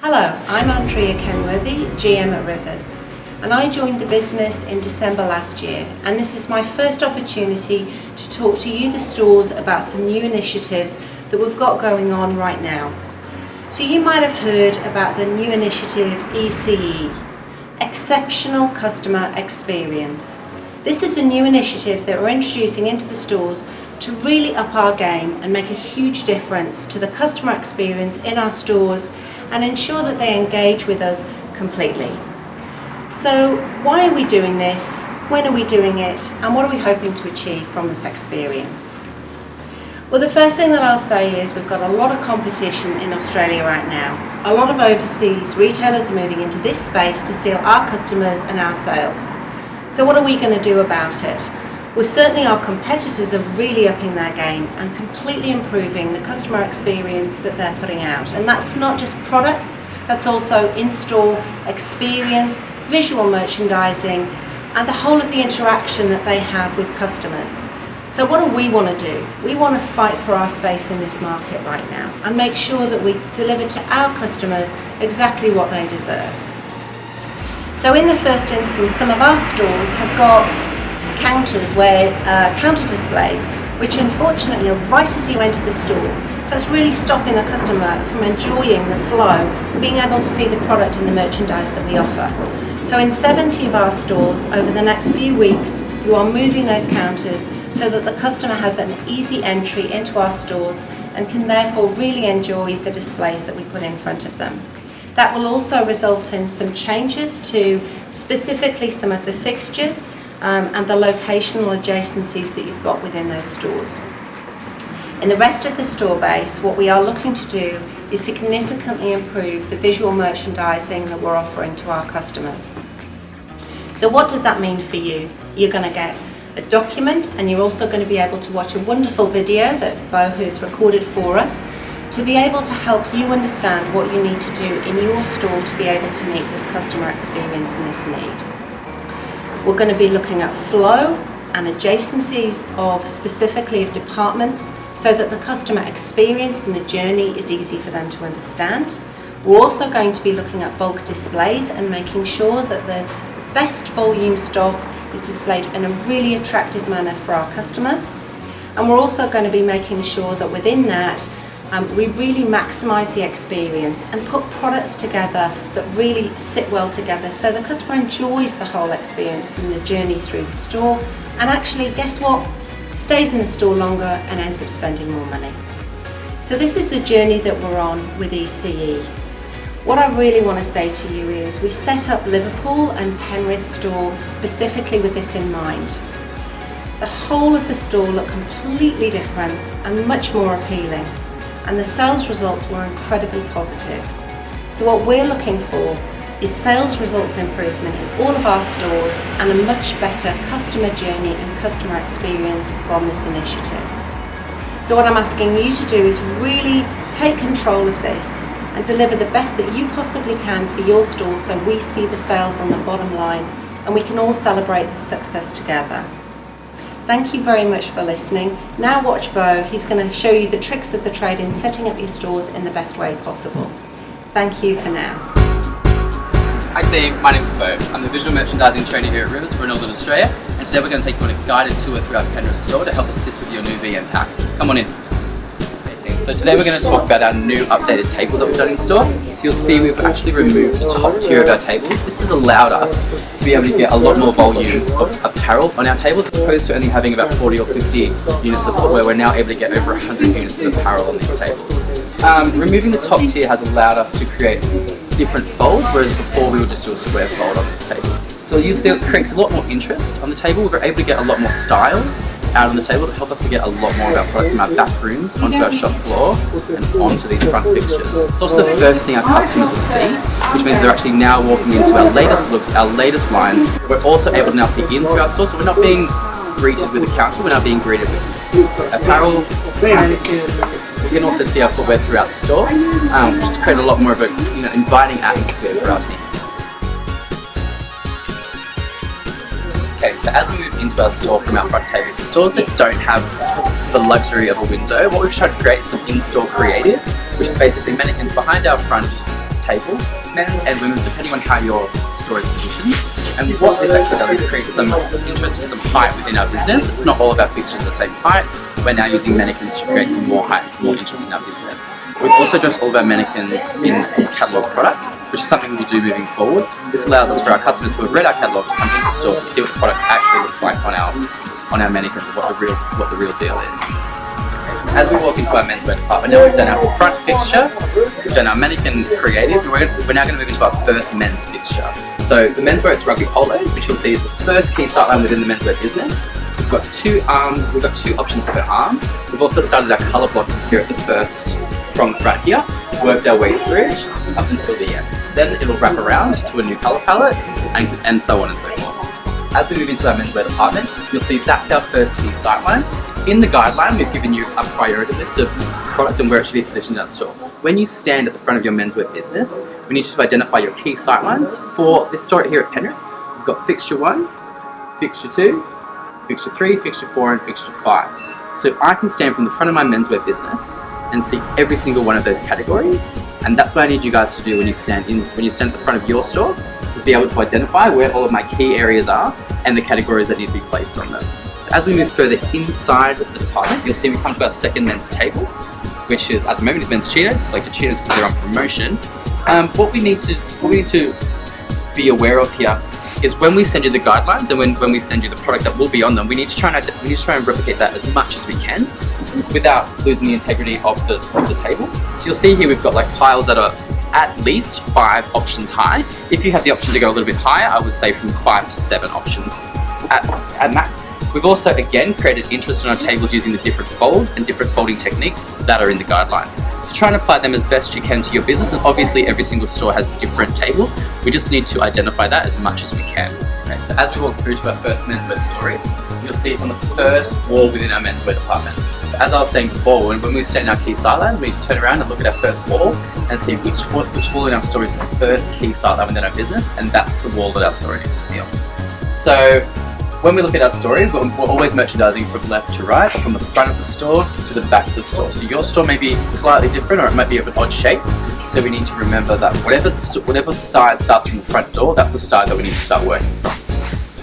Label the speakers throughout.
Speaker 1: Hello, I'm Andrea Kenworthy, GM at Rivers, and I joined the business in December last year, and this is my first opportunity to talk to you, the stores, about some new initiatives that we've got going on right now. So you might have heard about the new initiative ECE, Exceptional Customer Experience. This is a new initiative that we're introducing into the stores to really up our game and make a huge difference to the customer experience in our stores and ensure that they engage with us completely. So why are we doing this? When are we doing it? And what are we hoping to achieve from this experience? Well, the first thing that I'll say is we've got a lot of competition in Australia right now. A lot of overseas retailers are moving into this space to steal our customers and our sales. So what are we going to do about it? Well, certainly our competitors are really upping their game and completely improving the customer experience that they're putting out. And that's not just product, that's also in-store experience, visual merchandising, and the whole of the interaction that they have with customers. So what do we want to do? We want to fight for our space in this market right now and make sure that we deliver to our customers exactly what they deserve. So in the first instance, some of our stores have got counters where counter displays, which unfortunately are right as you enter the store. So it's really stopping the customer from enjoying the flow and being able to see the product and the merchandise that we offer. So in 70 of our stores over the next few weeks, you are moving those counters so that the customer has an easy entry into our stores and can therefore really enjoy the displays that we put in front of them. That will also result in some changes to specifically some of the fixtures and the locational adjacencies that you've got within those stores. In the rest of the store base, what we are looking to do is significantly improve the visual merchandising that we're offering to our customers. So what does that mean for you? You're going to get a document, and you're also going to be able to watch a wonderful video that Bo has recorded for us to be able to help you understand what you need to do in your store to be able to meet this customer experience and this need. We're going to be looking at flow and adjacencies of specifically of departments so that the customer experience and the journey is easy for them to understand. We're also going to be looking at bulk displays and making sure that the best volume stock is displayed in a really attractive manner for our customers. And we're also going to be making sure that within that we really maximise the experience and put products together that really sit well together so the customer enjoys the whole experience and the journey through the store, and actually, guess what, stays in the store longer and ends up spending more money. So this is the journey that we're on with ECE. What I really want to say to you is we set up Liverpool and Penrith store specifically with this in mind. The whole of the store looked completely different and much more appealing, and the sales results were incredibly positive. So what we're looking for is sales results improvement in all of our stores and a much better customer journey and customer experience from this initiative. So what I'm asking you to do is really take control of this and deliver the best that you possibly can for your store so we see the sales on the bottom line and we can all celebrate this success together. Thank you very much for listening. Now watch Bo. He's going to show you the tricks of the trade in setting up your stores in the best way possible. Thank you for now.
Speaker 2: Hi team, my name's Bo. I'm the visual merchandising trainer here at Rivers for Northern Australia, and today we're going to take you on a guided tour through our Penrith store to help assist with your new VM pack. Come on in. So today we're going to talk about our new updated tables that we've done in store. So you'll see we've actually removed the top tier of our tables. This has allowed us to be able to get a lot more volume of apparel on our tables, as opposed to only having about 40 or 50 units of footwear. We're now able to get over 100 units of apparel on these tables. Removing the top tier has allowed us to create different folds, whereas before we would just do a square fold on these tables. So you'll see it creates a lot more interest on the table. We're able to get a lot more styles out on the table to help us to get a lot more of our product from our back rooms onto our shop floor and onto these front fixtures. It's also the first thing our customers will see, which means they're actually now walking into our latest looks, our latest lines. We're also able to now see in through our store, so we're not being greeted with a counter, we're now being greeted with apparel. We can also see our footwear throughout the store, which has created a lot more of a inviting atmosphere for our teams. Okay, so as we move into our store from our front tables, the stores that don't have the luxury of a window, what we've tried to create is some in-store creative, which is basically mannequins behind our front table, men's and women's, depending on how your store is positioned. And what this actually does is create some interest and some height within our business. It's not all about fixtures the same height. We're now using mannequins to create some more height and some more interest in our business. We've also dressed all of our mannequins in catalogue products, which is something we do moving forward. This allows us for our customers who have read our catalogue to come into store to see what the product actually looks like on our mannequins and what the real deal is. As we walk into our menswear department, now we've done our front fixture, we've done our mannequin creative, we're now going to move into our first men's fixture. So the menswear, it's rugby polos, which you'll see is the first key sightline within the menswear business. We've got two arms, we've got two options per arm. We've also started our colour blocking here at the first prong right here, worked our way through up until the end. Then it'll wrap around to a new colour palette and so on and so forth. As we move into our menswear department, you'll see that's our first key sightline. In the guideline, we've given you a priority list of product and where it should be positioned in our store. When you stand at the front of your menswear business, we need you to identify your key sightlines. For this store here at Penrith, we've got fixture 1, fixture 2, fixture 3, fixture 4 and fixture 5. So I can stand from the front of my menswear business and see every single one of those categories, and that's what I need you guys to do when you stand at the front of your store, is be able to identify where all of my key areas are and the categories that need to be placed on them. So as we move further inside the department, you'll see we come to our second men's table, which is at the moment is men's Cheetos, selected Cheetos because they're on promotion. What we need to be aware of here is when we send you the guidelines and when we send you the product that will be on them, we need to try and replicate that as much as we can without losing the integrity of the table. So you'll see here we've got like piles that are at least 5 options high. If you have the option to go a little bit higher, I would say from 5 to 7 options at max. We've also, again, created interest in our tables using the different folds and different folding techniques that are in the guideline. So try and apply them as best you can to your business, and obviously every single store has different tables. We just need to identify that as much as we can. Okay, so as we walk through to our first menswear story, you'll see it's on the first wall within our menswear department. So as I was saying before, when we stand in our key sightlines, we need to turn around and look at our first wall and see which wall in our store is the first key sightline within our business, and that's the wall that our story needs to be on. So when we look at our story, we're always merchandising from left to right, or from the front of the store to the back of the store. So your store may be slightly different, or it might be of an odd shape. So we need to remember that whatever side starts from the front door, that's the side that we need to start working from.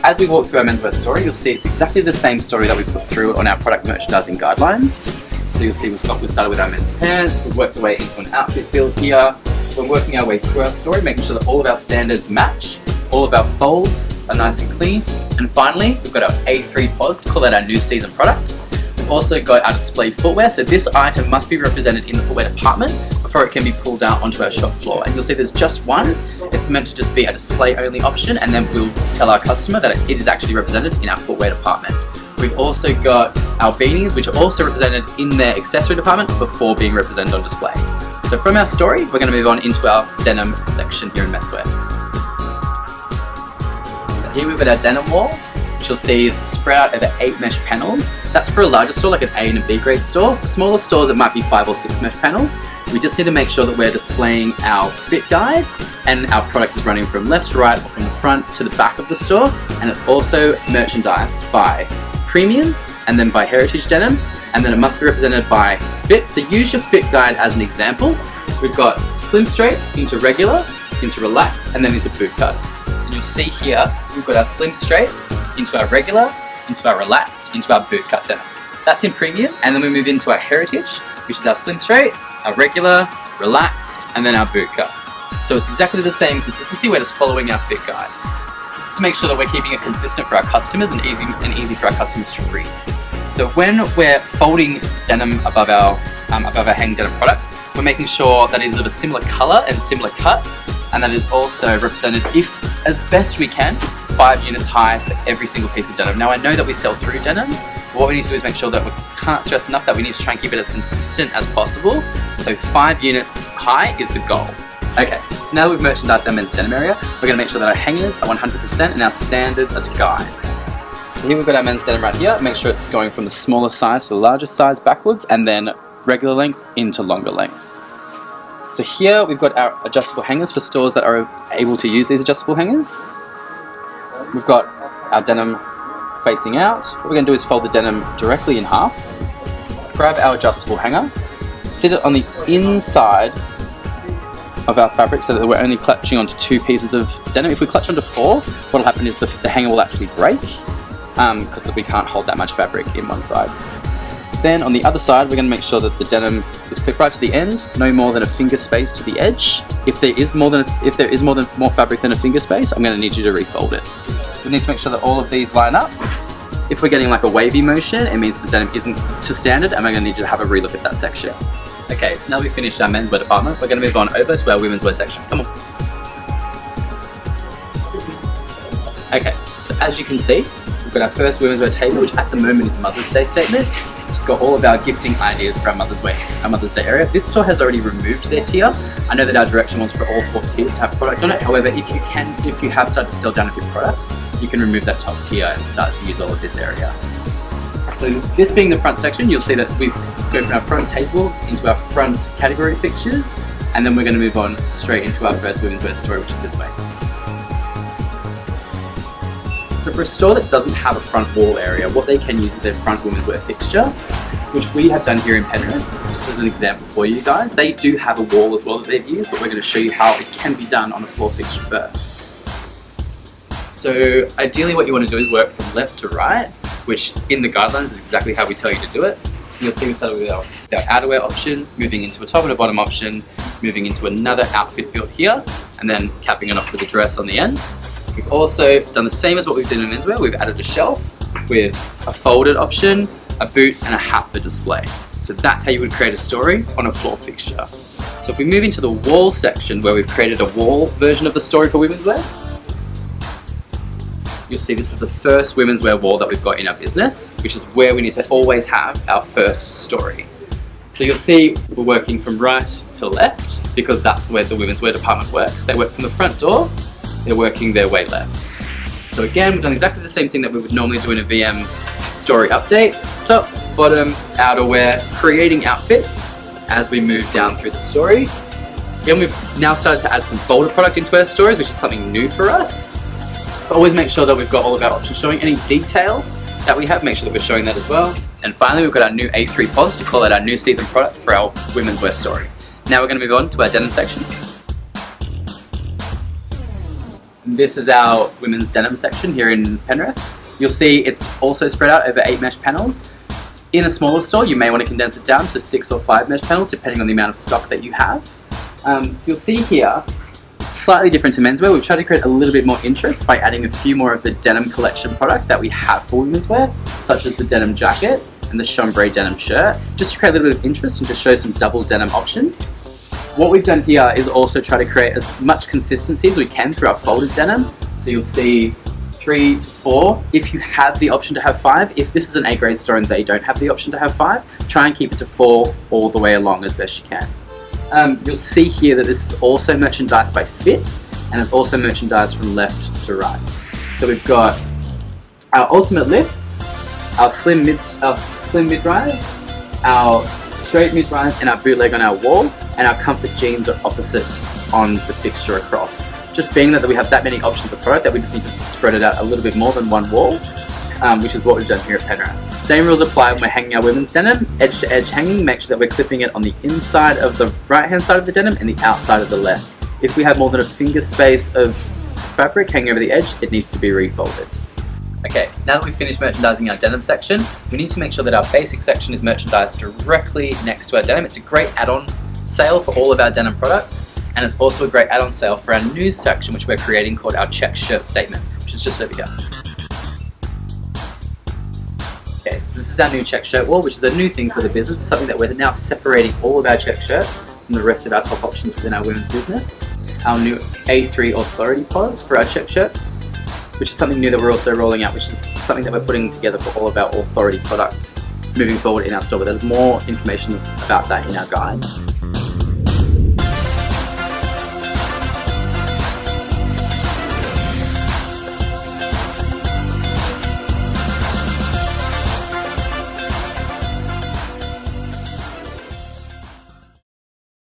Speaker 2: As we walk through our menswear story, you'll see it's exactly the same story that we put through on our product merchandising guidelines. So you'll see we started with our men's pants, we've worked our way into an outfit build here. We're working our way through our story, making sure that all of our standards match. All of our folds are nice and clean. And finally, we've got our A3 pods to call out our new season products. We've also got our display footwear. So this item must be represented in the footwear department before it can be pulled out onto our shop floor. And you'll see there's just one. It's meant to just be a display only option, and then we'll tell our customer that it is actually represented in our footwear department. We've also got our beanies, which are also represented in their accessory department before being represented on display. So from our story, we're going to move on into our denim section here in menswear. Here we've got our denim wall, which you'll see is spread out over 8 mesh panels. That's for a larger store, like an A and a B grade store. For smaller stores, it might be 5 or 6 mesh panels. We just need to make sure that we're displaying our fit guide and our product is running from left to right or from the front to the back of the store. And it's also merchandised by premium and then by heritage denim. And then it must be represented by fit. So use your fit guide as an example. We've got slim straight into regular, into relaxed, and then into boot cut. You'll see here, we've got our slim straight, into our regular, into our relaxed, into our boot cut denim. That's in premium, and then we move into our heritage, which is our slim straight, our regular, relaxed, and then our boot cut. So it's exactly the same consistency, we're just following our fit guide. This is to make sure that we're keeping it consistent for our customers and easy for our customers to read. So when we're folding denim above our hang denim product, we're making sure that it is of a similar color and similar cut, and that is also represented, if as best we can, 5 units high for every single piece of denim. Now I know that we sell through denim, but what we need to do is make sure that we can't stress enough that we need to try and keep it as consistent as possible. So 5 units high is the goal. Okay, so now that we've merchandised our men's denim area, we're going to make sure that our hangers are 100% and our standards are to guide. So here we've got our men's denim right here. Make sure it's going from the smaller size to the larger size backwards, and then regular length into longer length. So here we've got our adjustable hangers for stores that are able to use these adjustable hangers. We've got our denim facing out. What we're going to do is fold the denim directly in half. Grab our adjustable hanger, sit it on the inside of our fabric so that we're only clutching onto 2 pieces of denim. If we clutch onto 4, what'll happen is the hanger will actually break because we can't hold that much fabric in one side. Then on the other side, we're going to make sure that the denim is clipped right to the end, no more than a finger space to the edge. If there is more fabric than a finger space, I'm going to need you to refold it. We need to make sure that all of these line up. If we're getting like a wavy motion, it means that the denim isn't to standard, and we're going to need you to have a relook at that section. Okay, so now we've finished our menswear department, we're going to move on over to our women's wear section. Come on. Okay, so as you can see, we've got our first women's wear table, which at the moment is Mother's Day statement. It's got all of our gifting ideas for our Mother's Day area. This store has already removed their tier. I know that our direction was for all 4 tiers to have product on it. However, if you have started to sell down a few products, you can remove that top tier and start to use all of this area. So this being the front section, you'll see that we've go from our front table into our front category fixtures, and then we're going to move on straight into our first women's wear store, which is this way. So for a store that doesn't have a front wall area, what they can use is their front women's wear fixture, which we have done here in Penrith. Just as an example for you guys, they do have a wall as well that they've used, but we're going to show you how it can be done on a floor fixture first. So ideally what you want to do is work from left to right, which in the guidelines is exactly how we tell you to do it. So you'll see we started with our outerwear option, moving into a top and a bottom option, moving into another outfit built here, and then capping it off with a dress on the end. We've also done the same as what we've done in menswear. We've added a shelf with a folded option, a boot, and a hat for display. So that's how you would create a story on a floor fixture. So if we move into the wall section where we've created a wall version of the story for women's wear, you'll see this is the first women's wear wall that we've got in our business, which is where we need to always have our first story. So you'll see we're working from right to left because that's the way the women's wear department works. They work from the front door, they're working their way left. So again, we've done exactly the same thing that we would normally do in a VM story update. Top, bottom, outerwear, creating outfits as we move down through the story. Again, we've now started to add some folded product into our stories, which is something new for us. But always make sure that we've got all of our options showing. Any detail that we have, make sure that we're showing that as well. And finally, we've got our new A3 pods to call out our new season product for our women's wear story. Now we're going to move on to our denim section. This is our women's denim section here in Penrith. You'll see it's also spread out over 8 mesh panels. In a smaller store, you may want to condense it down to 6 or 5 mesh panels, depending on the amount of stock that you have. So you'll see here, slightly different to menswear. We've tried to create a little bit more interest by adding a few more of the denim collection product that we have for women's wear, such as the denim jacket and the chambray denim shirt, just to create a little bit of interest and to show some double denim options. What we've done here is also try to create as much consistency as we can through our folded denim. So you'll see 3 to 4. If you have the option to have 5, if this is an A-grade store and they don't have the option to have 5, try and keep it to 4 all the way along as best you can. You'll see here that this is also merchandised by fit, and it's also merchandised from left to right. So we've got our ultimate lift, our slim mid-rise, our straight mid-rise, and our bootleg on our wall, and our comfort jeans are opposite on the fixture across. Just being that we have that many options of product that we just need to spread it out a little bit more than one wall, which is what we've done here at Penrith. Same rules apply when we're hanging our women's denim. Edge to edge hanging, make sure that we're clipping it on the inside of the right hand side of the denim and the outside of the left. If we have more than a finger space of fabric hanging over the edge, it needs to be refolded. Okay, now that we've finished merchandising our denim section, we need to make sure that our basic section is merchandised directly next to our denim. It's a great add-on sale for all of our denim products, and it's also a great add-on sale for our new section which we're creating called our check shirt statement, which is just over here. Okay, so this is our new check shirt wall, which is a new thing for the business. It's something that we're now separating all of our check shirts from the rest of our top options within our women's business. Our new A3 authority pause for our check shirts, which is something new that we're also rolling out, which is something that we're putting together for all of our authority products moving forward in our store. But there's more information about that in our guide.